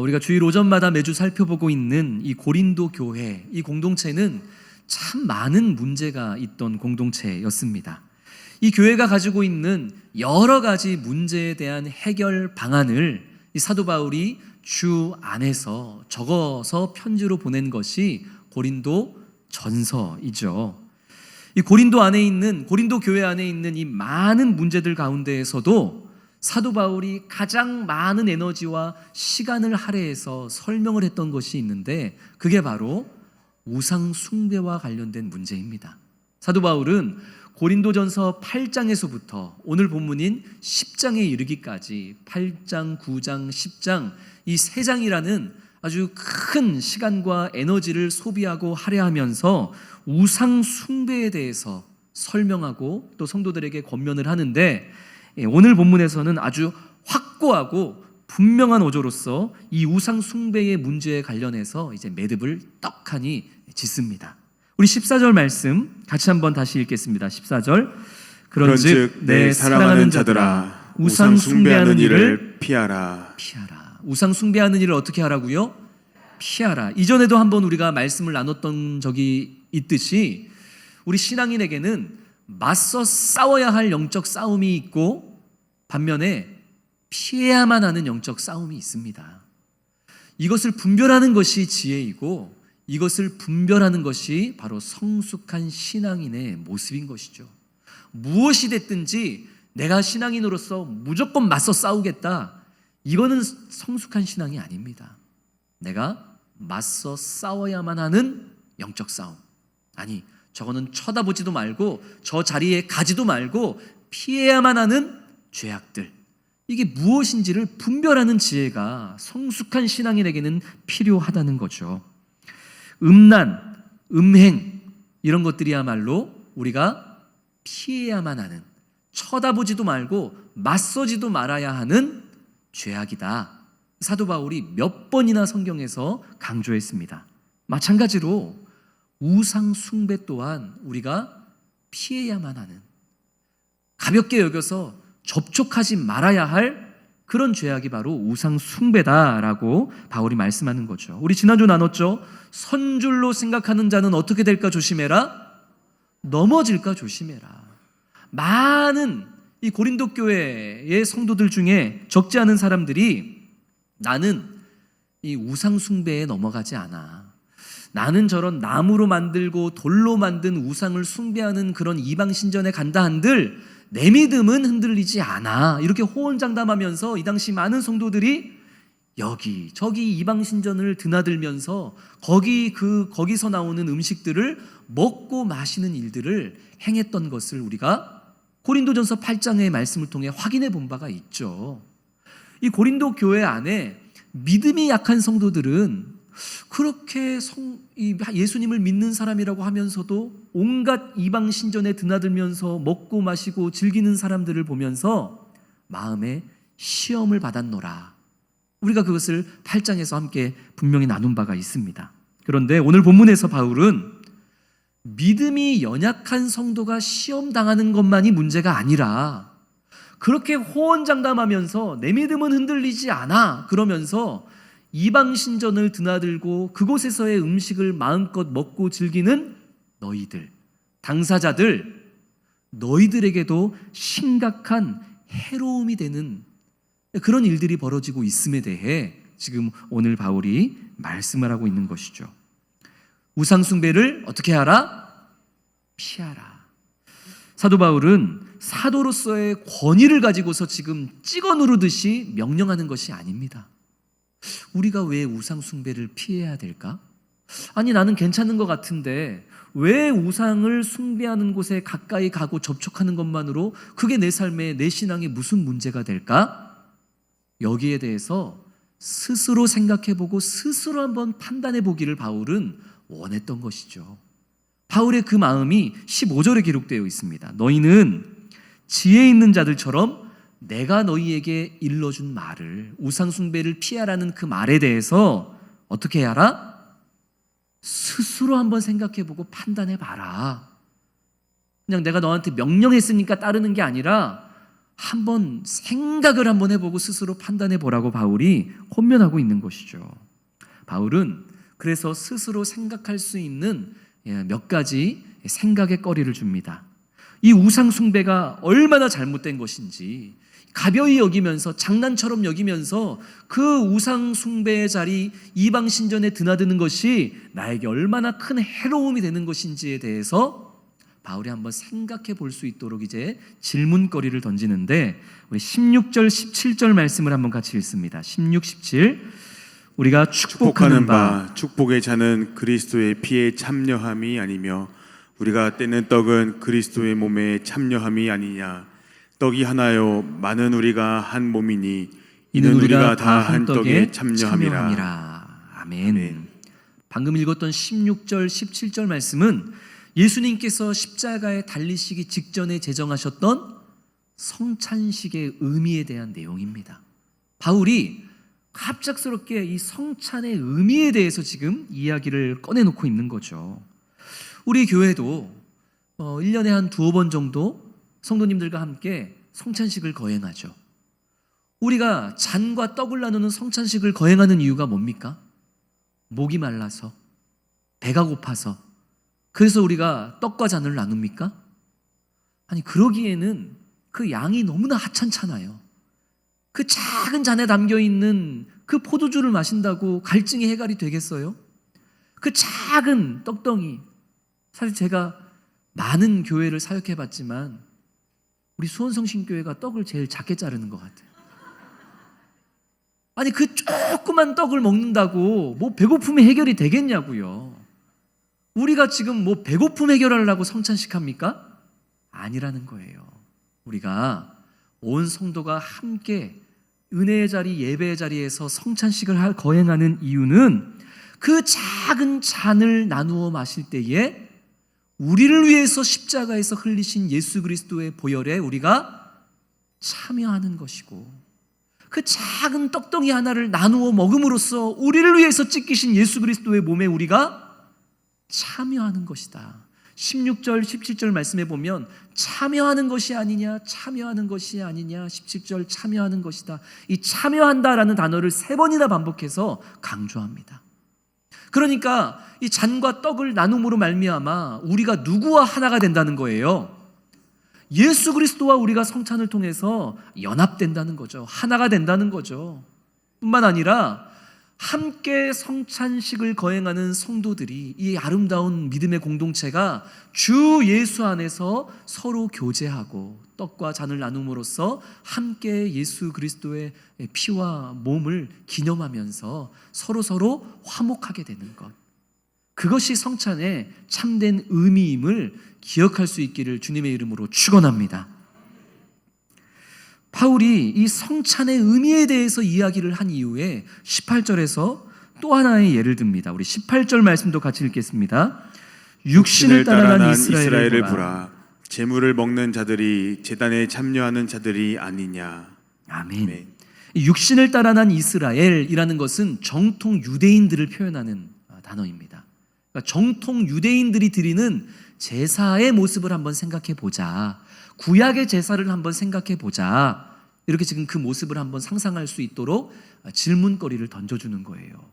우리가 주일 오전마다 매주 살펴보고 있는 이 고린도 교회, 이 공동체는 참 많은 문제가 있던 공동체였습니다. 이 교회가 가지고 있는 여러 가지 문제에 대한 해결 방안을 이 사도 바울이 주 안에서 적어서 편지로 보낸 것이 고린도 전서이죠. 이 고린도 교회 안에 있는 이 많은 문제들 가운데에서도 사도 바울이 가장 많은 에너지와 시간을 할애해서 설명을 했던 것이 있는데, 그게 바로 우상 숭배와 관련된 문제입니다. 사도 바울은 고린도전서 8장에서부터 오늘 본문인 10장에 이르기까지 8장, 9장, 10장 이 세 장이라는 아주 큰 시간과 에너지를 소비하고 할애하면서 우상 숭배에 대해서 설명하고 또 성도들에게 권면을 하는데, 오늘 본문에서는 아주 확고하고 분명한 어조로서 이 우상 숭배의 문제에 관련해서 이제 매듭을 떡하니 짓습니다. 우리 14절 말씀 같이 한번 다시 읽겠습니다. 14절. 그런즉 내 사랑하는 자들아, 우상 숭배하는 일을 피하라. 우상 숭배하는 일을 어떻게 하라고요? 피하라. 이전에도 한번 우리가 말씀을 나눴던 적이 있듯이 우리 신앙인에게는 맞서 싸워야 할 영적 싸움이 있고 반면에 피해야만 하는 영적 싸움이 있습니다. 이것을 분별하는 것이 지혜이고 이것을 분별하는 것이 바로 성숙한 신앙인의 모습인 것이죠. 무엇이 됐든지 내가 신앙인으로서 무조건 맞서 싸우겠다, 이거는 성숙한 신앙이 아닙니다. 내가 맞서 싸워야만 하는 영적 싸움, 아니 저거는 쳐다보지도 말고 저 자리에 가지도 말고 피해야만 하는 죄악들, 이게 무엇인지를 분별하는 지혜가 성숙한 신앙인에게는 필요하다는 거죠. 음란, 음행 이런 것들이야말로 우리가 피해야만 하는, 쳐다보지도 말고 맞서지도 말아야 하는 죄악이다. 사도 바울이 몇 번이나 성경에서 강조했습니다. 마찬가지로 우상 숭배 또한 우리가 피해야만 하는, 가볍게 여겨서 접촉하지 말아야 할 그런 죄악이 바로 우상 숭배다라고 바울이 말씀하는 거죠. 우리 지난주 나눴죠. 선줄로 생각하는 자는 어떻게 될까 조심해라, 넘어질까 조심해라. 많은 이 고린도 교회의 성도들 중에 적지 않은 사람들이 나는 이 우상 숭배에 넘어가지 않아, 나는 저런 나무로 만들고 돌로 만든 우상을 숭배하는 그런 이방 신전에 간다 한들 내 믿음은 흔들리지 않아, 이렇게 호언장담하면서 이 당시 많은 성도들이 여기 저기 이방 신전을 드나들면서 거기서 나오는 음식들을 먹고 마시는 일들을 행했던 것을 우리가 고린도전서 8장의 말씀을 통해 확인해 본 바가 있죠. 이 고린도 교회 안에 믿음이 약한 성도들은 그렇게 예수님을 믿는 사람이라고 하면서도 온갖 이방 신전에 드나들면서 먹고 마시고 즐기는 사람들을 보면서 마음에 시험을 받았노라. 우리가 그것을 8장에서 함께 분명히 나눈 바가 있습니다. 그런데 오늘 본문에서 바울은 믿음이 연약한 성도가 시험당하는 것만이 문제가 아니라 그렇게 호언장담하면서 내 믿음은 흔들리지 않아 그러면서 이방 신전을 드나들고 그곳에서의 음식을 마음껏 먹고 즐기는 너희들, 당사자들, 너희들에게도 심각한 해로움이 되는 그런 일들이 벌어지고 있음에 대해 지금 오늘 바울이 말씀을 하고 있는 것이죠. 우상 숭배를 어떻게 하라? 피하라. 사도 바울은 사도로서의 권위를 가지고서 지금 찍어 누르듯이 명령하는 것이 아닙니다. 우리가 왜 우상 숭배를 피해야 될까? 아니 나는 괜찮은 것 같은데 왜 우상을 숭배하는 곳에 가까이 가고 접촉하는 것만으로 그게 내 삶에, 내 신앙에 무슨 문제가 될까? 여기에 대해서 스스로 생각해보고 스스로 한번 판단해 보기를 바울은 원했던 것이죠. 바울의 그 마음이 15절에 기록되어 있습니다. 너희는 지혜 있는 자들처럼 내가 너희에게 일러준 말을, 우상 숭배를 피하라는 그 말에 대해서 어떻게 하라? 스스로 한번 생각해보고 판단해봐라. 그냥 내가 너한테 명령했으니까 따르는 게 아니라 한번 생각을 한번 해보고 스스로 판단해 보라고 바울이 혼면하고 있는 것이죠. 바울은 그래서 스스로 생각할 수 있는 몇 가지 생각의 거리를 줍니다. 이 우상 숭배가 얼마나 잘못된 것인지 가벼이 여기면서 장난처럼 여기면서 그 우상 숭배의 자리 이방 신전에 드나드는 것이 나에게 얼마나 큰 해로움이 되는 것인지에 대해서 바울이 한번 생각해 볼 수 있도록 이제 질문거리를 던지는데 우리 16절 17절 말씀을 한번 같이 읽습니다. 16, 17 우리가 축복하는 바 축복의 잔은 그리스도의 피에 참여함이 아니며 우리가 떼는 떡은 그리스도의 몸에 참여함이 아니냐. 떡이 하나요 많은 우리가 한 몸이니 이는 우리가 다 한 떡에 참여함이라. 아멘. 방금 읽었던 16절 17절 말씀은 예수님께서 십자가에 달리시기 직전에 제정하셨던 성찬식의 의미에 대한 내용입니다. 바울이 갑작스럽게 이 성찬의 의미에 대해서 지금 이야기를 꺼내놓고 있는 거죠. 우리 교회도 1년에 한 두어 번 정도 성도님들과 함께 성찬식을 거행하죠. 우리가 잔과 떡을 나누는 성찬식을 거행하는 이유가 뭡니까? 목이 말라서, 배가 고파서, 그래서 우리가 떡과 잔을 나눕니까? 아니, 그러기에는 그 양이 너무나 하찮잖아요. 그 작은 잔에 담겨있는 그 포도주를 마신다고 갈증이 해결이 되겠어요? 그 작은 떡덩이, 사실 제가 많은 교회를 사역해봤지만 우리 수원성신교회가 떡을 제일 작게 자르는 것 같아요. 아니, 그 조그만 떡을 먹는다고 뭐 배고픔이 해결이 되겠냐고요. 우리가 지금 뭐 배고픔 해결하려고 성찬식 합니까? 아니라는 거예요. 우리가 온 성도가 함께 은혜의 자리, 예배의 자리에서 성찬식을 거행하는 이유는 그 작은 잔을 나누어 마실 때에 우리를 위해서 십자가에서 흘리신 예수 그리스도의 보혈에 우리가 참여하는 것이고, 그 작은 떡덩이 하나를 나누어 먹음으로써 우리를 위해서 찢기신 예수 그리스도의 몸에 우리가 참여하는 것이다. 16절 17절 말씀해 보면 참여하는 것이 아니냐, 참여하는 것이 아니냐, 17절 참여하는 것이다. 이 참여한다라는 단어를 3번이나 반복해서 강조합니다. 그러니까 이 잔과 떡을 나눔으로 말미암아 우리가 누구와 하나가 된다는 거예요? 예수 그리스도와 우리가 성찬을 통해서 연합된다는 거죠. 하나가 된다는 거죠. 뿐만 아니라 함께 성찬식을 거행하는 성도들이, 이 아름다운 믿음의 공동체가 주 예수 안에서 서로 교제하고 떡과 잔을 나눔으로써 함께 예수 그리스도의 피와 몸을 기념하면서 서로 화목하게 되는 것, 그것이 성찬의 참된 의미임을 기억할 수 있기를 주님의 이름으로 축원합니다. 바울이 이 성찬의 의미에 대해서 이야기를 한 이후에 18절에서 또 하나의 예를 듭니다. 우리 18절 말씀도 같이 읽겠습니다. 육신을 따라 난 이스라엘을 보라. 제물을 먹는 자들이 제단에 참여하는 자들이 아니냐. 아멘. 육신을 따라 난 이스라엘이라는 것은 정통 유대인들을 표현하는 단어입니다. 그러니까 정통 유대인들이 드리는 제사의 모습을 한번 생각해 보자. 구약의 제사를 한번 생각해 보자. 이렇게 지금 그 모습을 한번 상상할 수 있도록 질문거리를 던져주는 거예요.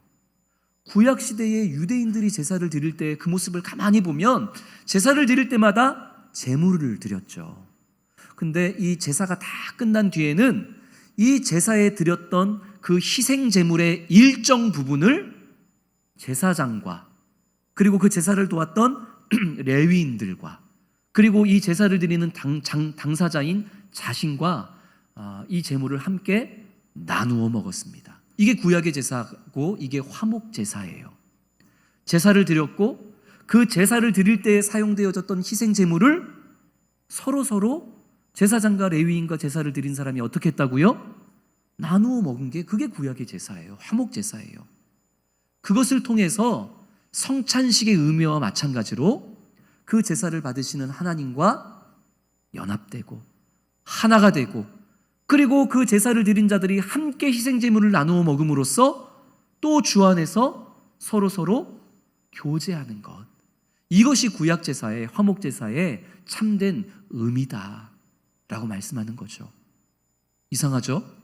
구약 시대의 유대인들이 제사를 드릴 때 그 모습을 가만히 보면 제사를 드릴 때마다 제물을 드렸죠. 근데 이 제사가 다 끝난 뒤에는 이 제사에 드렸던 그 희생 제물의 일정 부분을 제사장과 그리고 그 제사를 도왔던 레위인들과 그리고 이 제사를 드리는 당사자인 자신과 이 제물을 함께 나누어 먹었습니다. 이게 구약의 제사고 이게 화목 제사예요. 제사를 드렸고 그 제사를 드릴 때 사용되어졌던 희생 제물을 서로 제사장과 레위인과 제사를 드린 사람이 어떻게 했다고요? 나누어 먹은 게 그게 구약의 제사예요. 화목 제사예요. 그것을 통해서 성찬식의 의미와 마찬가지로 그 제사를 받으시는 하나님과 연합되고 하나가 되고 그리고 그 제사를 드린 자들이 함께 희생제물을 나누어 먹음으로써 또 주 안에서 서로 교제하는 것, 이것이 구약제사의 화목제사의 참된 의미다라고 말씀하는 거죠. 이상하죠?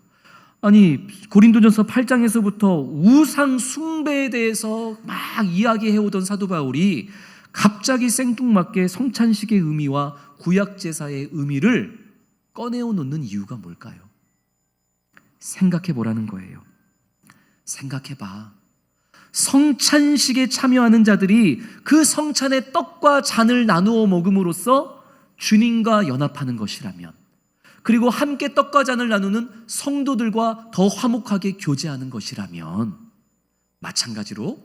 아니, 고린도전서 8장에서부터 우상 숭배에 대해서 막 이야기해오던 사도 바울이 갑자기 생뚱맞게 성찬식의 의미와 구약 제사의 의미를 꺼내어 놓는 이유가 뭘까요? 생각해 보라는 거예요. 생각해 봐. 성찬식에 참여하는 자들이 그 성찬의 떡과 잔을 나누어 먹음으로써 주님과 연합하는 것이라면, 그리고 함께 떡과 잔을 나누는 성도들과 더 화목하게 교제하는 것이라면, 마찬가지로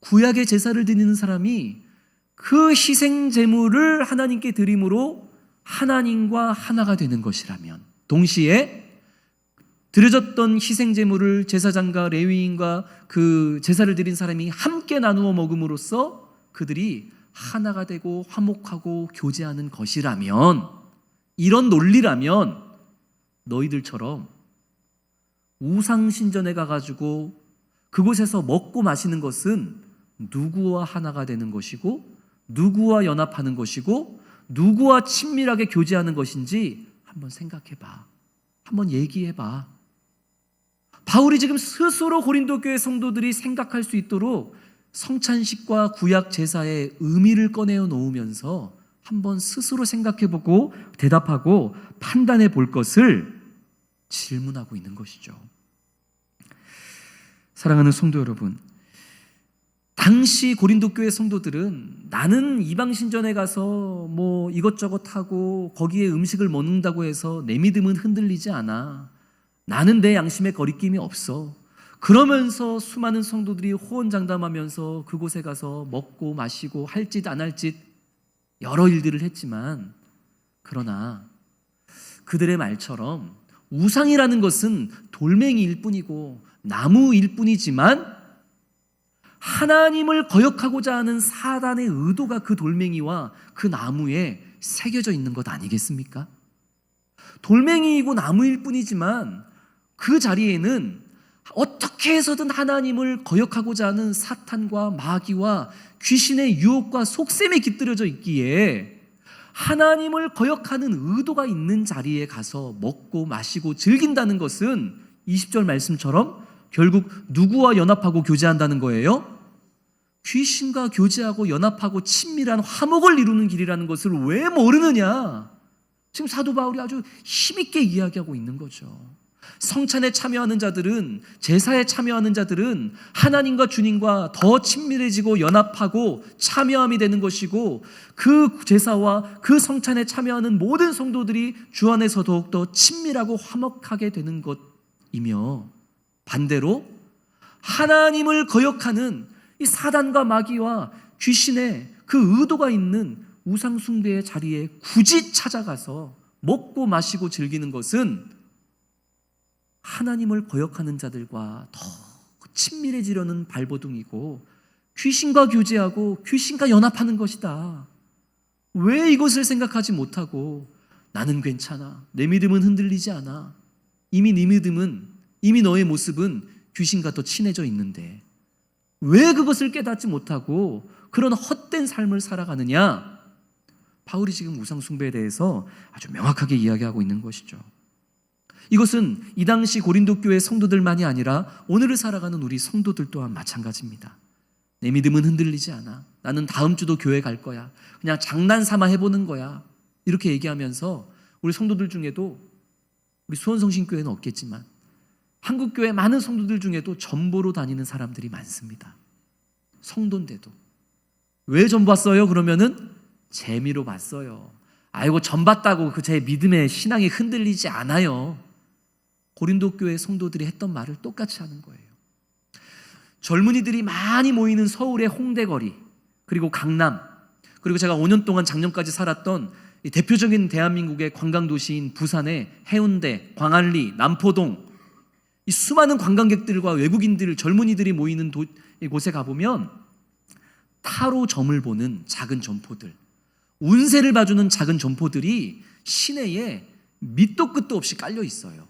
구약의 제사를 드리는 사람이 그 희생 제물을 하나님께 드림으로 하나님과 하나가 되는 것이라면, 동시에 드려졌던 희생 제물을 제사장과 레위인과 그 제사를 드린 사람이 함께 나누어 먹음으로써 그들이 하나가 되고 화목하고 교제하는 것이라면, 이런 논리라면 너희들처럼 우상신전에 가가지고 그곳에서 먹고 마시는 것은 누구와 하나가 되는 것이고 누구와 연합하는 것이고 누구와 친밀하게 교제하는 것인지 한번 생각해봐. 한번 얘기해봐. 바울이 지금 스스로 고린도 교회 성도들이 생각할 수 있도록 성찬식과 구약 제사의 의미를 꺼내어 놓으면서 한번 스스로 생각해보고 대답하고 판단해 볼 것을 질문하고 있는 것이죠. 사랑하는 성도 여러분, 당시 고린도 교회 성도들은 나는 이방 신전에 가서 뭐 이것저것 하고 거기에 음식을 먹는다고 해서 내 믿음은 흔들리지 않아. 나는 내 양심에 거리낌이 없어. 그러면서 수많은 성도들이 호언장담하면서 그곳에 가서 먹고 마시고 할 짓 안 할 짓 여러 일들을 했지만, 그러나 그들의 말처럼 우상이라는 것은 돌멩이일 뿐이고 나무일 뿐이지만 하나님을 거역하고자 하는 사단의 의도가 그 돌멩이와 그 나무에 새겨져 있는 것 아니겠습니까? 돌멩이이고 나무일 뿐이지만 그 자리에는 어떻게 해서든 하나님을 거역하고자 하는 사탄과 마귀와 귀신의 유혹과 속셈이 깃들여져 있기에 하나님을 거역하는 의도가 있는 자리에 가서 먹고 마시고 즐긴다는 것은 20절 말씀처럼 결국 누구와 연합하고 교제한다는 거예요? 귀신과 교제하고 연합하고 친밀한 화목을 이루는 길이라는 것을 왜 모르느냐? 지금 사도 바울이 아주 힘있게 이야기하고 있는 거죠. 성찬에 참여하는 자들은, 제사에 참여하는 자들은 하나님과 주님과 더 친밀해지고 연합하고 참여함이 되는 것이고, 그 제사와 그 성찬에 참여하는 모든 성도들이 주 안에서 더욱더 친밀하고 화목하게 되는 것이며, 반대로 하나님을 거역하는 이 사단과 마귀와 귀신의 그 의도가 있는 우상 숭배의 자리에 굳이 찾아가서 먹고 마시고 즐기는 것은 하나님을 거역하는 자들과 더 친밀해지려는 발버둥이고 귀신과 교제하고 귀신과 연합하는 것이다. 왜 이것을 생각하지 못하고 나는 괜찮아, 내 믿음은 흔들리지 않아, 이미 네 믿음은, 이미 너의 모습은 귀신과 더 친해져 있는데 왜 그것을 깨닫지 못하고 그런 헛된 삶을 살아가느냐? 바울이 지금 우상 숭배에 대해서 아주 명확하게 이야기하고 있는 것이죠. 이것은 이 당시 고린도 교회 성도들만이 아니라 오늘을 살아가는 우리 성도들 또한 마찬가지입니다. 내 믿음은 흔들리지 않아. 나는 다음 주도 교회 갈 거야. 그냥 장난삼아 해보는 거야. 이렇게 얘기하면서 우리 성도들 중에도, 우리 수원성신교회는 없겠지만 한국교회 많은 성도들 중에도 전보로 다니는 사람들이 많습니다. 성도인데도. 왜 전보 왔어요? 그러면은 재미로 봤어요. 아이고 전 봤다고 그 제 믿음의 신앙이 흔들리지 않아요. 고린도 교회 성도들이 했던 말을 똑같이 하는 거예요. 젊은이들이 많이 모이는 서울의 홍대거리, 그리고 강남, 그리고 제가 5년 동안 작년까지 살았던 이 대표적인 대한민국의 관광도시인 부산의 해운대, 광안리, 남포동, 이 수많은 관광객들과 외국인들, 젊은이들이 모이는 곳에 가보면 타로점을 보는 작은 점포들, 운세를 봐주는 작은 점포들이 시내에 밑도 끝도 없이 깔려 있어요.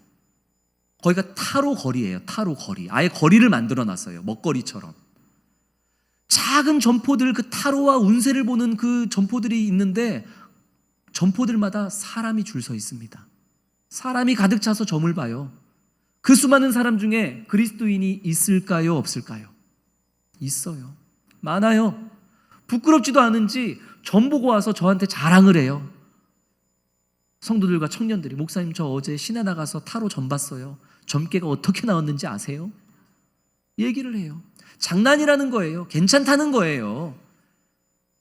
거기가 타로 거리예요. 타로 거리. 아예 거리를 만들어 놨어요. 먹거리처럼. 작은 점포들, 그 타로와 운세를 보는 그 점포들이 있는데 점포들마다 사람이 줄 서 있습니다. 사람이 가득 차서 점을 봐요. 그 수많은 사람 중에 그리스도인이 있을까요? 없을까요? 있어요. 많아요. 부끄럽지도 않은지 점 보고 와서 저한테 자랑을 해요. 성도들과 청년들이, 목사님 저 어제 시내 나가서 타로 점 봤어요. 점괘가 어떻게 나왔는지 아세요? 얘기를 해요. 장난이라는 거예요. 괜찮다는 거예요.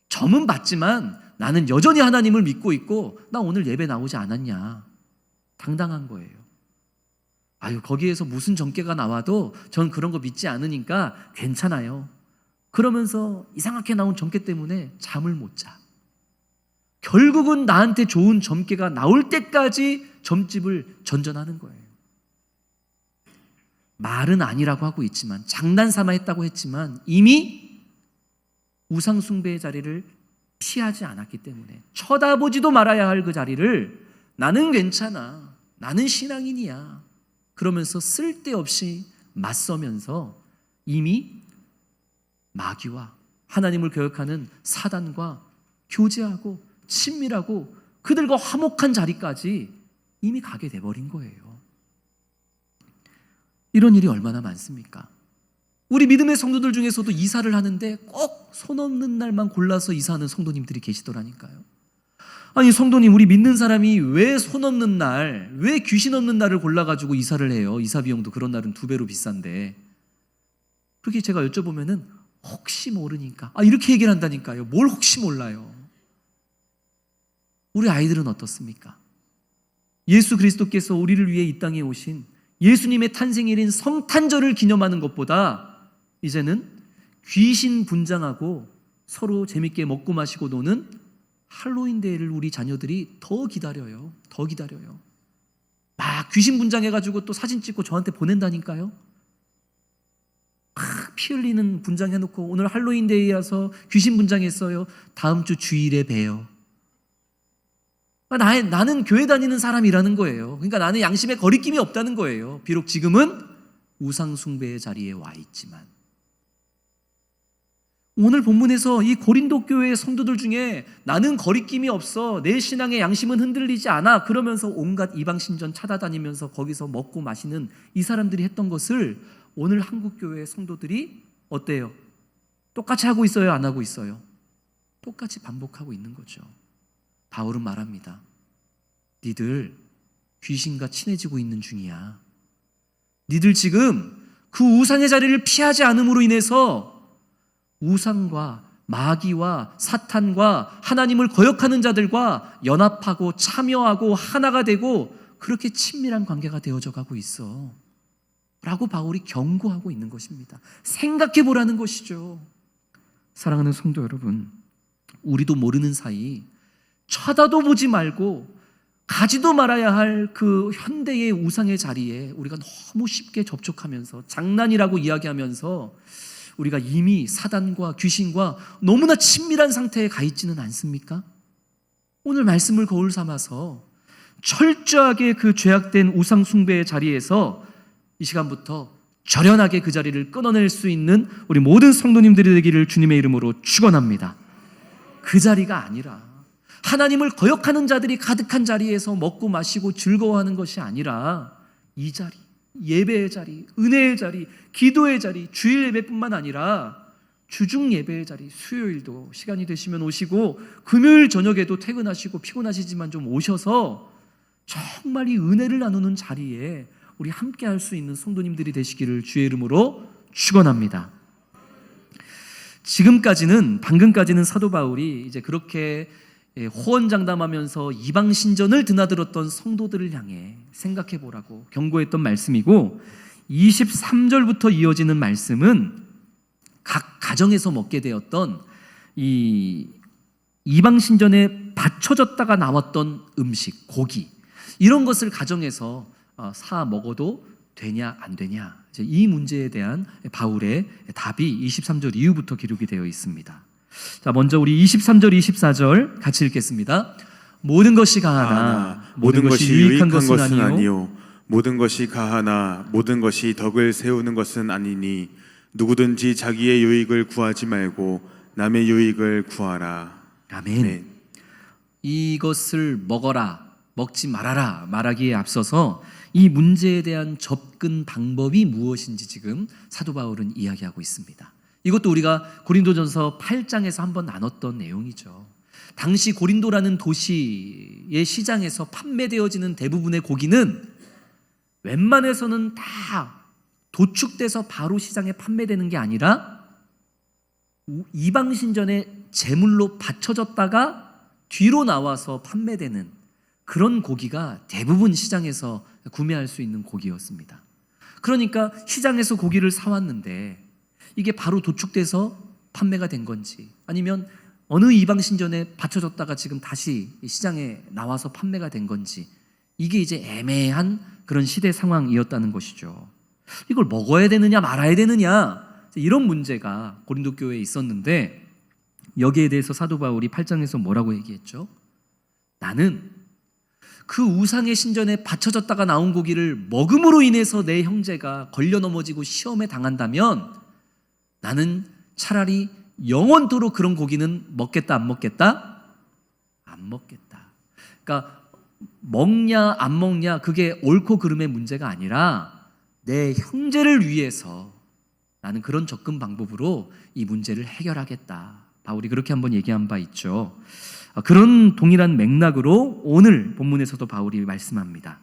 점은 봤지만 나는 여전히 하나님을 믿고 있고 나 오늘 예배 나오지 않았냐. 당당한 거예요. 아유, 거기에서 무슨 점괘가 나와도 전 그런 거 믿지 않으니까 괜찮아요. 그러면서 이상하게 나온 점괘 때문에 잠을 못 자. 결국은 나한테 좋은 점괘가 나올 때까지 점집을 전전하는 거예요. 말은 아니라고 하고 있지만, 장난삼아 했다고 했지만 이미 우상숭배의 자리를 피하지 않았기 때문에, 쳐다보지도 말아야 할 그 자리를 나는 괜찮아, 나는 신앙인이야 그러면서 쓸데없이 맞서면서 이미 마귀와 하나님을 거역하는 사단과 교제하고 친밀하고 그들과 화목한 자리까지 이미 가게 돼버린 거예요. 이런 일이 얼마나 많습니까? 우리 믿음의 성도들 중에서도 이사를 하는데 꼭 손 없는 날만 골라서 이사하는 성도님들이 계시더라니까요. 아니 성도님, 우리 믿는 사람이 왜 손 없는 날, 왜 귀신 없는 날을 골라가지고 이사를 해요? 이사 비용도 그런 날은 2배로 비싼데. 그렇게 제가 여쭤보면은 혹시 모르니까, 이렇게 얘기를 한다니까요. 뭘 혹시 몰라요? 우리 아이들은 어떻습니까? 예수 그리스도께서 우리를 위해 이 땅에 오신 예수님의 탄생일인 성탄절을 기념하는 것보다 이제는 귀신 분장하고 서로 재밌게 먹고 마시고 노는 할로윈 데이를 우리 자녀들이 더 기다려요. 더 기다려요. 막 귀신 분장해가지고 또 사진 찍고 저한테 보낸다니까요. 막 피 흘리는 분장해놓고 오늘 할로윈 데이라서 귀신 분장했어요. 다음 주 주일에 봬요. 나는 교회 다니는 사람이라는 거예요. 그러니까 나는 양심에 거리낌이 없다는 거예요. 비록 지금은 우상숭배의 자리에 와 있지만. 오늘 본문에서 이 고린도 교회의 성도들 중에 나는 거리낌이 없어, 내 신앙의 양심은 흔들리지 않아 그러면서 온갖 이방신전 찾아다니면서 거기서 먹고 마시는 이 사람들이 했던 것을 오늘 한국교회의 성도들이 어때요? 똑같이 하고 있어요? 안 하고 있어요? 똑같이 반복하고 있는 거죠. 바울은 말합니다. 니들 귀신과 친해지고 있는 중이야. 니들 지금 그 우상의 자리를 피하지 않음으로 인해서 우상과 마귀와 사탄과 하나님을 거역하는 자들과 연합하고 참여하고 하나가 되고 그렇게 친밀한 관계가 되어져 가고 있어 라고 바울이 경고하고 있는 것입니다. 생각해 보라는 것이죠. 사랑하는 성도 여러분, 우리도 모르는 사이 쳐다도 보지 말고 가지도 말아야 할 그 현대의 우상의 자리에 우리가 너무 쉽게 접촉하면서 장난이라고 이야기하면서 우리가 이미 사단과 귀신과 너무나 친밀한 상태에 가 있지는 않습니까? 오늘 말씀을 거울 삼아서 철저하게 그 죄악된 우상 숭배의 자리에서 이 시간부터 절연하게 그 자리를 끊어낼 수 있는 우리 모든 성도님들이 되기를 주님의 이름으로 축원합니다. 그 자리가 아니라 하나님을 거역하는 자들이 가득한 자리에서 먹고 마시고 즐거워하는 것이 아니라 이 자리, 예배의 자리, 은혜의 자리, 기도의 자리, 주일 예배뿐만 아니라 주중 예배의 자리, 수요일도 시간이 되시면 오시고 금요일 저녁에도 퇴근하시고 피곤하시지만 좀 오셔서 정말 이 은혜를 나누는 자리에 우리 함께 할 수 있는 성도님들이 되시기를 주의 이름으로 축원합니다. 방금까지는 사도 바울이 이제 그렇게 호언장담하면서 이방 신전을 드나들었던 성도들을 향해 생각해 보라고 경고했던 말씀이고, 23절부터 이어지는 말씀은 각 가정에서 먹게 되었던 이 이방 신전에 바쳐졌다가 나왔던 음식, 고기, 이런 것을 가정에서 사 먹어도 되냐 안 되냐, 이제 이 문제에 대한 바울의 답이 23절 이후부터 기록이 되어 있습니다. 자, 먼저 우리 23절 24절 같이 읽겠습니다. 모든 것이 가하나 모든 것이 유익한 것은 아니요 모든 것이 가하나 모든 것이 덕을 세우는 것은 아니니 누구든지 자기의 유익을 구하지 말고 남의 유익을 구하라. 아멘. 이것을 먹어라, 먹지 말아라 말하기에 앞서서 이 문제에 대한 접근 방법이 무엇인지 지금 사도 바울은 이야기하고 있습니다. 이것도 우리가 고린도전서 8장에서 한번 나눴던 내용이죠. 당시 고린도라는 도시의 시장에서 판매되어지는 대부분의 고기는 웬만해서는 다 도축돼서 바로 시장에 판매되는 게 아니라 이방신전에 제물로 바쳐졌다가 뒤로 나와서 판매되는 그런 고기가 대부분 시장에서 구매할 수 있는 고기였습니다. 그러니까 시장에서 고기를 사왔는데 이게 바로 도축돼서 판매가 된 건지 아니면 어느 이방신전에 바쳐졌다가 지금 다시 시장에 나와서 판매가 된 건지 이게 이제 애매한 그런 시대 상황이었다는 것이죠. 이걸 먹어야 되느냐 말아야 되느냐 이런 문제가 고린도 교회에 있었는데 여기에 대해서 사도 바울이 8장에서 뭐라고 얘기했죠? 나는 그 우상의 신전에 바쳐졌다가 나온 고기를 먹음으로 인해서 내 형제가 걸려 넘어지고 시험에 당한다면 나는 차라리 영원토록 그런 고기는 먹겠다 안 먹겠다? 안 먹겠다. 그러니까 먹냐 안 먹냐 그게 옳고 그름의 문제가 아니라 내 형제를 위해서 나는 그런 접근 방법으로 이 문제를 해결하겠다. 바울이 그렇게 한번 얘기한 바 있죠. 그런 동일한 맥락으로 오늘 본문에서도 바울이 말씀합니다.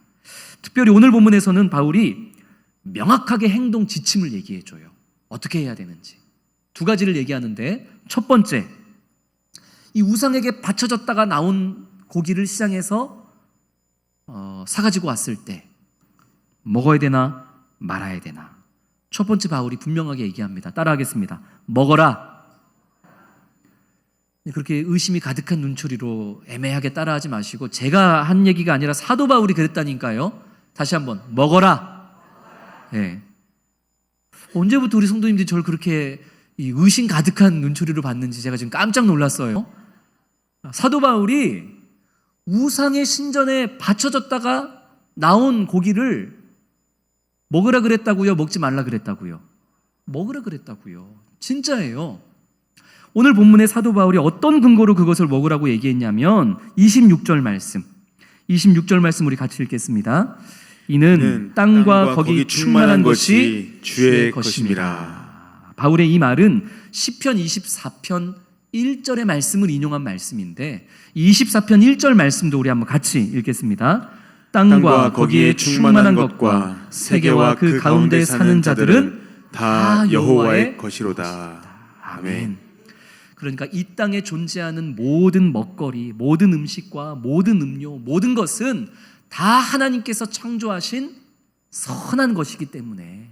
특별히 오늘 본문에서는 바울이 명확하게 행동 지침을 얘기해줘요. 어떻게 해야 되는지. 두 가지를 얘기하는데 첫 번째, 이 우상에게 바쳐졌다가 나온 고기를 시장에서 사가지고 왔을 때 먹어야 되나 말아야 되나. 첫 번째 바울이 분명하게 얘기합니다. 따라하겠습니다. 먹어라. 그렇게 의심이 가득한 눈초리로 애매하게 따라하지 마시고 제가 한 얘기가 아니라 사도 바울이 그랬다니까요. 다시 한번 먹어라. 네. 언제부터 우리 성도님들이 저를 그렇게 이 의심 가득한 눈초리로 봤는지 제가 지금 깜짝 놀랐어요. 사도 바울이 우상의 신전에 바쳐졌다가 나온 고기를 먹으라 그랬다고요? 먹지 말라 그랬다고요? 먹으라 그랬다고요. 진짜예요. 오늘 본문의 사도 바울이 어떤 근거로 그것을 먹으라고 얘기했냐면 26절 말씀 우리 같이 읽겠습니다. 이는 땅과 거기 충만한 것이 주의 것임이라. 바울의 이 말은 시편 24편 1절의 말씀을 인용한 말씀인데 24편 1절 말씀도 우리 한번 같이 읽겠습니다. 땅과 거기에 충만한 것과 세계와 그 가운데 사는 자들은 다 여호와의 것이로다. 아멘. 그러니까 이 땅에 존재하는 모든 먹거리, 모든 음식과 모든 음료, 모든 것은 다 하나님께서 창조하신 선한 것이기 때문에,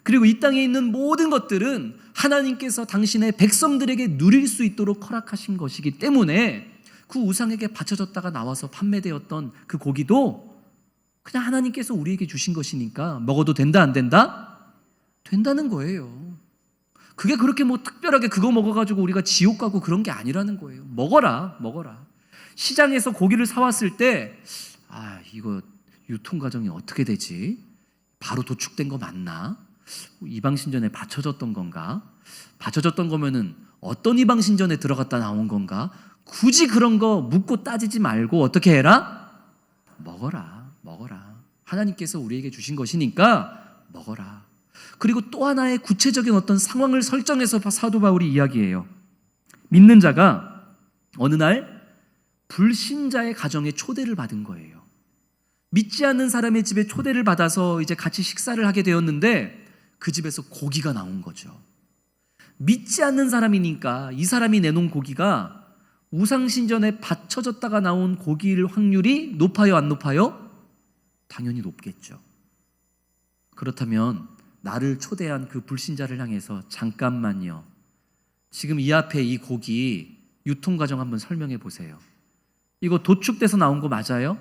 그리고 이 땅에 있는 모든 것들은 하나님께서 당신의 백성들에게 누릴 수 있도록 허락하신 것이기 때문에 그 우상에게 바쳐졌다가 나와서 판매되었던 그 고기도 그냥 하나님께서 우리에게 주신 것이니까 먹어도 된다 안 된다? 된다는 거예요. 그게 그렇게 뭐 특별하게 그거 먹어가지고 우리가 지옥 가고 그런 게 아니라는 거예요. 먹어라. 시장에서 고기를 사왔을 때 이거 유통 과정이 어떻게 되지? 바로 도축된 거 맞나? 이방신전에 바쳐졌던 건가? 바쳐졌던 거면은 어떤 이방신전에 들어갔다 나온 건가? 굳이 그런 거 묻고 따지지 말고 어떻게 해라? 먹어라. 하나님께서 우리에게 주신 것이니까 먹어라. 그리고 또 하나의 구체적인 어떤 상황을 설정해서 사도 바울이 이야기해요. 믿는 자가 어느 날 불신자의 가정에 초대를 받은 거예요. 믿지 않는 사람의 집에 초대를 받아서 이제 같이 식사를 하게 되었는데 그 집에서 고기가 나온 거죠. 믿지 않는 사람이니까 이 사람이 내놓은 고기가 우상신전에 바쳐졌다가 나온 고기일 확률이 높아요, 안 높아요? 당연히 높겠죠. 그렇다면 나를 초대한 그 불신자를 향해서 잠깐만요. 지금 이 앞에 이 고기 유통 과정 한번 설명해 보세요. 이거 도축돼서 나온 거 맞아요?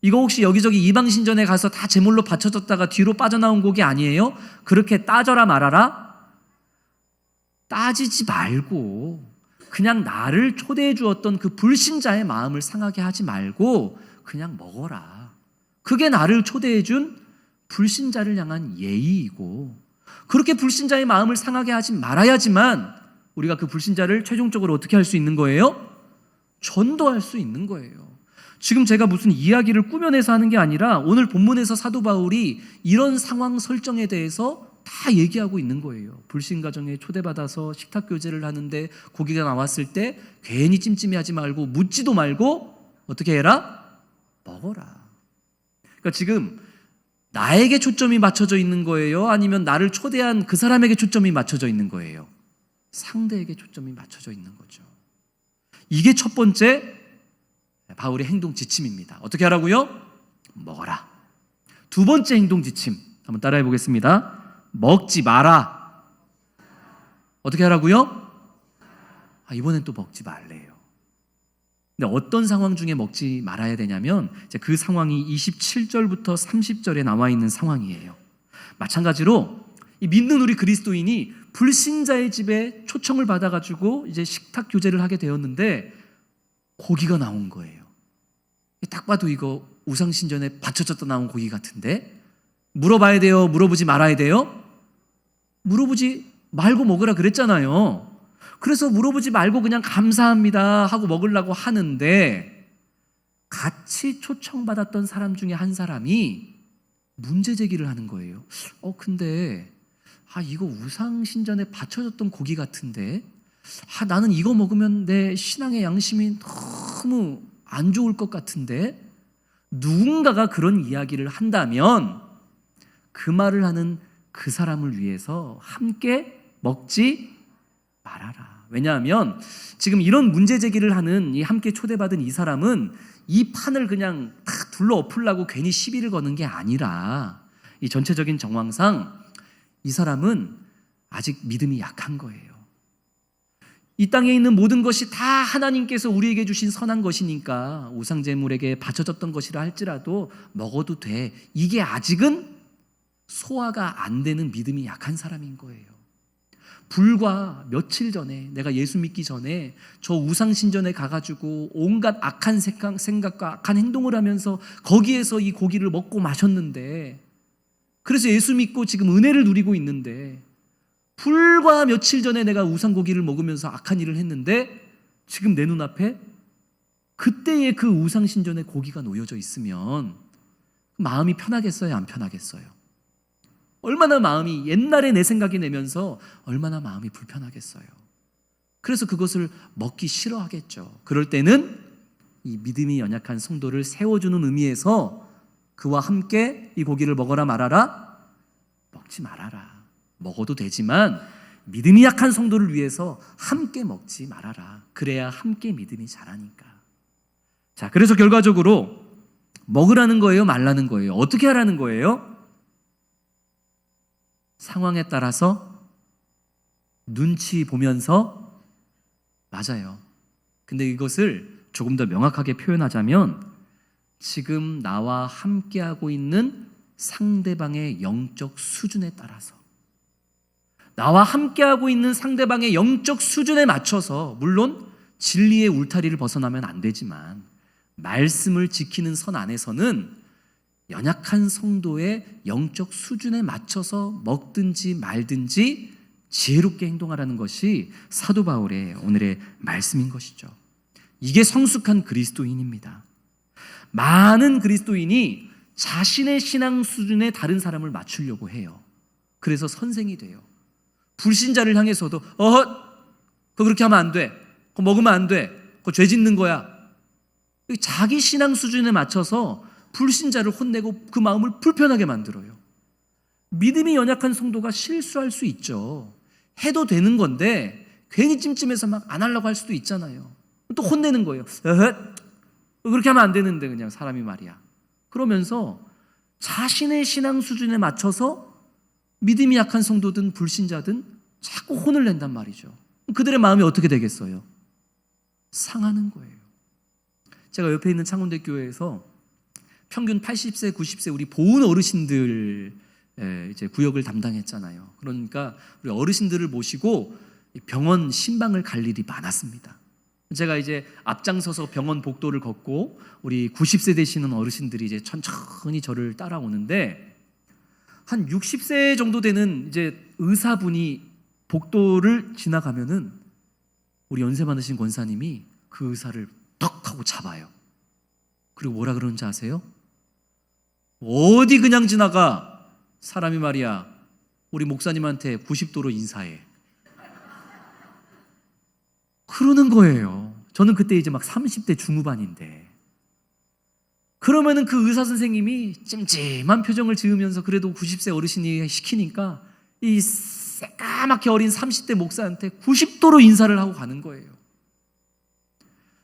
이거 혹시 여기저기 이방신전에 가서 다 제물로 바쳐졌다가 뒤로 빠져나온 고기 아니에요? 그렇게 따져라 말아라? 따지지 말고 그냥 나를 초대해 주었던 그 불신자의 마음을 상하게 하지 말고 그냥 먹어라. 그게 나를 초대해 준 불신자를 향한 예의이고, 그렇게 불신자의 마음을 상하게 하지 말아야지만 우리가 그 불신자를 최종적으로 어떻게 할 수 있는 거예요? 전도할 수 있는 거예요. 지금 제가 무슨 이야기를 꾸며내서 하는 게 아니라 오늘 본문에서 사도 바울이 이런 상황 설정에 대해서 다 얘기하고 있는 거예요. 불신 가정에 초대받아서 식탁 교제를 하는데 고기가 나왔을 때 괜히 찜찜해하지 말고 묻지도 말고 어떻게 해라? 먹어라. 그러니까 지금 나에게 초점이 맞춰져 있는 거예요? 아니면 나를 초대한 그 사람에게 초점이 맞춰져 있는 거예요? 상대에게 초점이 맞춰져 있는 거죠. 이게 첫 번째 바울의 행동 지침입니다. 어떻게 하라고요? 먹어라. 두 번째 행동 지침 한번 따라해 보겠습니다. 먹지 마라. 어떻게 하라고요? 이번엔 또 먹지 말래요. 근데 어떤 상황 중에 먹지 말아야 되냐면 그 상황이 27절부터 30절에 나와 있는 상황이에요. 마찬가지로 이 믿는 우리 그리스도인이 불신자의 집에 초청을 받아가지고 이제 식탁 교제를 하게 되었는데 고기가 나온 거예요. 딱 봐도 이거 우상신전에 바쳐졌다 나온 고기 같은데 물어봐야 돼요? 물어보지 말아야 돼요? 물어보지 말고 먹으라 그랬잖아요. 그래서 물어보지 말고 그냥 감사합니다 하고 먹으려고 하는데 같이 초청받았던 사람 중에 한 사람이 문제 제기를 하는 거예요. 근데 이거 우상신전에 바쳐졌던 고기 같은데 나는 이거 먹으면 내 신앙의 양심이 너무 안 좋을 것 같은데 누군가가 그런 이야기를 한다면 그 말을 하는 그 사람을 위해서 함께 먹지 말아라. 왜냐하면 지금 이런 문제 제기를 하는 이 함께 초대받은 이 사람은 이 판을 그냥 탁 둘러 엎으려고 괜히 시비를 거는 게 아니라 이 전체적인 정황상 이 사람은 아직 믿음이 약한 거예요. 이 땅에 있는 모든 것이 다 하나님께서 우리에게 주신 선한 것이니까 우상제물에게 바쳐졌던 것이라 할지라도 먹어도 돼. 이게 아직은 소화가 안 되는 믿음이 약한 사람인 거예요. 불과 며칠 전에 내가 예수 믿기 전에 저 우상신전에 가가지고 온갖 악한 생각과 악한 행동을 하면서 거기에서 이 고기를 먹고 마셨는데 그래서 예수 믿고 지금 은혜를 누리고 있는데 불과 며칠 전에 내가 우상고기를 먹으면서 악한 일을 했는데 지금 내 눈앞에 그때의 그 우상신전에 고기가 놓여져 있으면 마음이 편하겠어요? 안 편하겠어요? 얼마나 마음이 옛날에 내 생각이 내면서 얼마나 마음이 불편하겠어요. 그래서 그것을 먹기 싫어하겠죠. 그럴 때는 이 믿음이 연약한 성도를 세워주는 의미에서 그와 함께 이 고기를 먹어라 말아라? 먹지 말아라. 먹어도 되지만 믿음이 약한 성도를 위해서 함께 먹지 말아라. 그래야 함께 믿음이 자라니까. 자, 그래서 결과적으로 먹으라는 거예요? 말라는 거예요? 어떻게 하라는 거예요? 상황에 따라서 눈치 보면서 맞아요. 근데 이것을 조금 더 명확하게 표현하자면 지금 나와 함께하고 있는 상대방의 영적 수준에 따라서 나와 함께하고 있는 상대방의 영적 수준에 맞춰서 물론 진리의 울타리를 벗어나면 안 되지만 말씀을 지키는 선 안에서는 연약한 성도의 영적 수준에 맞춰서 먹든지 말든지 지혜롭게 행동하라는 것이 사도 바울의 오늘의 말씀인 것이죠. 이게 성숙한 그리스도인입니다. 많은 그리스도인이 자신의 신앙 수준에 다른 사람을 맞추려고 해요. 그래서 선생이 돼요. 불신자를 향해서도 그거 그렇게 하면 안 돼. 그거 먹으면 안 돼. 그거 죄 짓는 거야. 자기 신앙 수준에 맞춰서 불신자를 혼내고 그 마음을 불편하게 만들어요. 믿음이 연약한 성도가 실수할 수 있죠. 해도 되는 건데 괜히 찜찜해서 막 안 하려고 할 수도 있잖아요. 또 혼내는 거예요. 그렇게 하면 안 되는데 그냥 사람이 말이야. 그러면서 자신의 신앙 수준에 맞춰서 믿음이 약한 성도든 불신자든 자꾸 혼을 낸단 말이죠. 그들의 마음이 어떻게 되겠어요? 상하는 거예요. 제가 옆에 있는 창원대 교회에서 평균 80세, 90세 우리 보은 어르신들 이제 구역을 담당했잖아요. 그러니까 우리 어르신들을 모시고 병원 신방을 갈 일이 많았습니다. 제가 이제 앞장서서 병원 복도를 걷고 우리 90세 되시는 어르신들이 이제 천천히 저를 따라오는데 한 60세 정도 되는 이제 의사분이 복도를 지나가면은 우리 연세 많으신 권사님이 그 의사를 턱 하고 잡아요. 그리고 뭐라 그러는지 아세요? 어디 그냥 지나가 사람이 말이야 우리 목사님한테 90도로 인사해. 그러는 거예요. 저는 그때 이제 막 30대 중후반인데. 그러면은 그 의사 선생님이 찜찜한 표정을 지으면서 그래도 90세 어르신이 시키니까 이 새까맣게 어린 30대 목사한테 90도로 인사를 하고 가는 거예요.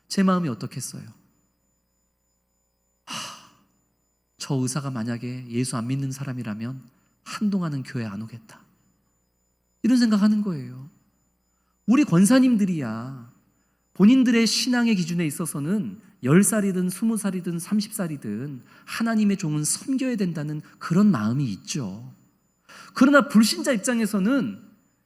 제 마음이 어떻겠어요? 저 의사가 만약에 예수 안 믿는 사람이라면 한동안은 교회 안 오겠다. 이런 생각하는 거예요. 우리 권사님들이야 본인들의 신앙의 기준에 있어서는 10살이든 20살이든 30살이든 하나님의 종은 섬겨야 된다는 그런 마음이 있죠. 그러나 불신자 입장에서는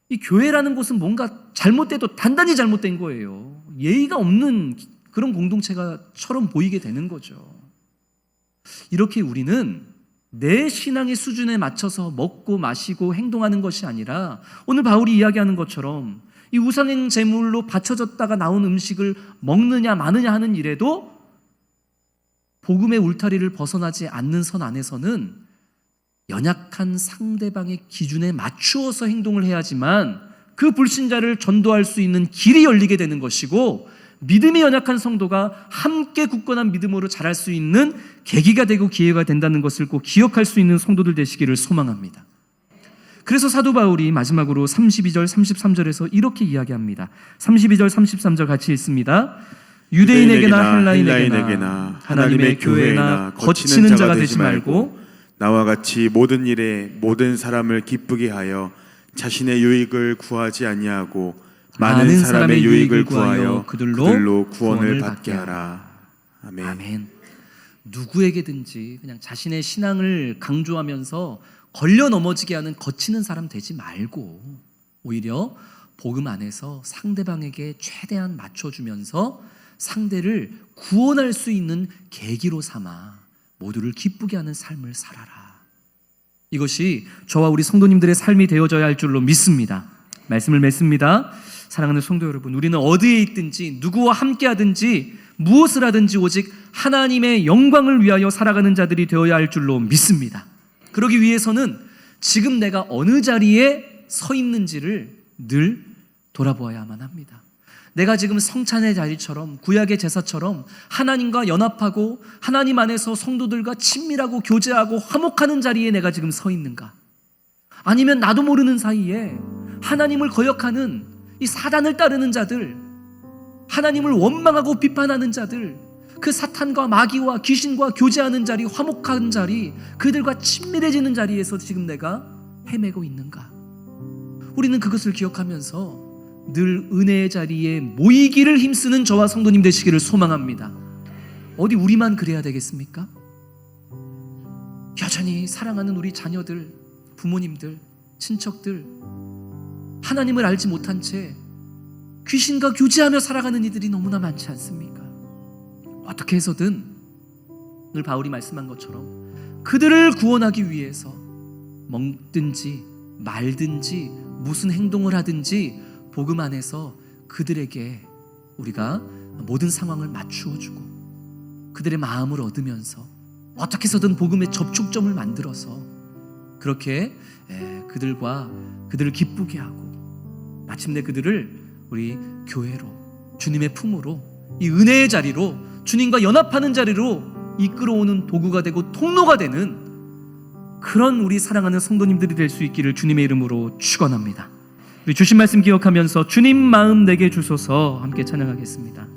이 교회라는 곳은 뭔가 잘못돼도 단단히 잘못된 거예요. 예의가 없는 그런 공동체가처럼 보이게 되는 거죠. 이렇게 우리는 내 신앙의 수준에 맞춰서 먹고 마시고 행동하는 것이 아니라 오늘 바울이 이야기하는 것처럼 이 우상행 제물로 바쳐졌다가 나온 음식을 먹느냐 마느냐 하는 일에도 복음의 울타리를 벗어나지 않는 선 안에서는 연약한 상대방의 기준에 맞추어서 행동을 해야지만 그 불신자를 전도할 수 있는 길이 열리게 되는 것이고 믿음이 연약한 성도가 함께 굳건한 믿음으로 자랄 수 있는 계기가 되고 기회가 된다는 것을 꼭 기억할 수 있는 성도들 되시기를 소망합니다. 그래서 사도 바울이 마지막으로 32절 33절에서 이렇게 이야기합니다. 32절 33절 같이 읽습니다. 유대인에게나 헬라인에게나 하나님의 교회나 거치는 자가 되지 말고 나와 같이 모든 일에 모든 사람을 기쁘게 하여 자신의 유익을 구하지 아니하고 많은 사람의 유익을 구하여 그들로 구원을 받게 하라. 아멘. 아멘. 누구에게든지 그냥 자신의 신앙을 강조하면서 걸려 넘어지게 하는 거치는 사람 되지 말고 오히려 복음 안에서 상대방에게 최대한 맞춰주면서 상대를 구원할 수 있는 계기로 삼아 모두를 기쁘게 하는 삶을 살아라. 이것이 저와 우리 성도님들의 삶이 되어져야 할 줄로 믿습니다. 말씀을 맺습니다. 사랑하는 성도 여러분, 우리는 어디에 있든지 누구와 함께 하든지 무엇을 하든지 오직 하나님의 영광을 위하여 살아가는 자들이 되어야 할 줄로 믿습니다. 그러기 위해서는 지금 내가 어느 자리에 서 있는지를 늘 돌아보아야만 합니다. 내가 지금 성찬의 자리처럼 구약의 제사처럼 하나님과 연합하고 하나님 안에서 성도들과 친밀하고 교제하고 화목하는 자리에 내가 지금 서 있는가? 아니면 나도 모르는 사이에 하나님을 거역하는 이 사단을 따르는 자들, 하나님을 원망하고 비판하는 자들, 그 사탄과 마귀와 귀신과 교제하는 자리, 화목한 자리, 그들과 친밀해지는 자리에서 지금 내가 헤매고 있는가? 우리는 그것을 기억하면서 늘 은혜의 자리에 모이기를 힘쓰는 저와 성도님 되시기를 소망합니다. 어디 우리만 그래야 되겠습니까? 여전히 사랑하는 우리 자녀들, 부모님들, 친척들, 하나님을 알지 못한 채 귀신과 교제하며 살아가는 이들이 너무나 많지 않습니까? 어떻게 해서든 오늘 바울이 말씀한 것처럼 그들을 구원하기 위해서 먹든지 말든지 무슨 행동을 하든지 복음 안에서 그들에게 우리가 모든 상황을 맞추어주고 그들의 마음을 얻으면서 어떻게 해서든 복음의 접촉점을 만들어서 그렇게 그들을 기쁘게 하고 마침내 그들을 우리 교회로 주님의 품으로 이 은혜의 자리로 주님과 연합하는 자리로 이끌어오는 도구가 되고 통로가 되는 그런 우리 사랑하는 성도님들이 될 수 있기를 주님의 이름으로 축원합니다. 우리 주신 말씀 기억하면서 주님 마음 내게 주소서 함께 찬양하겠습니다.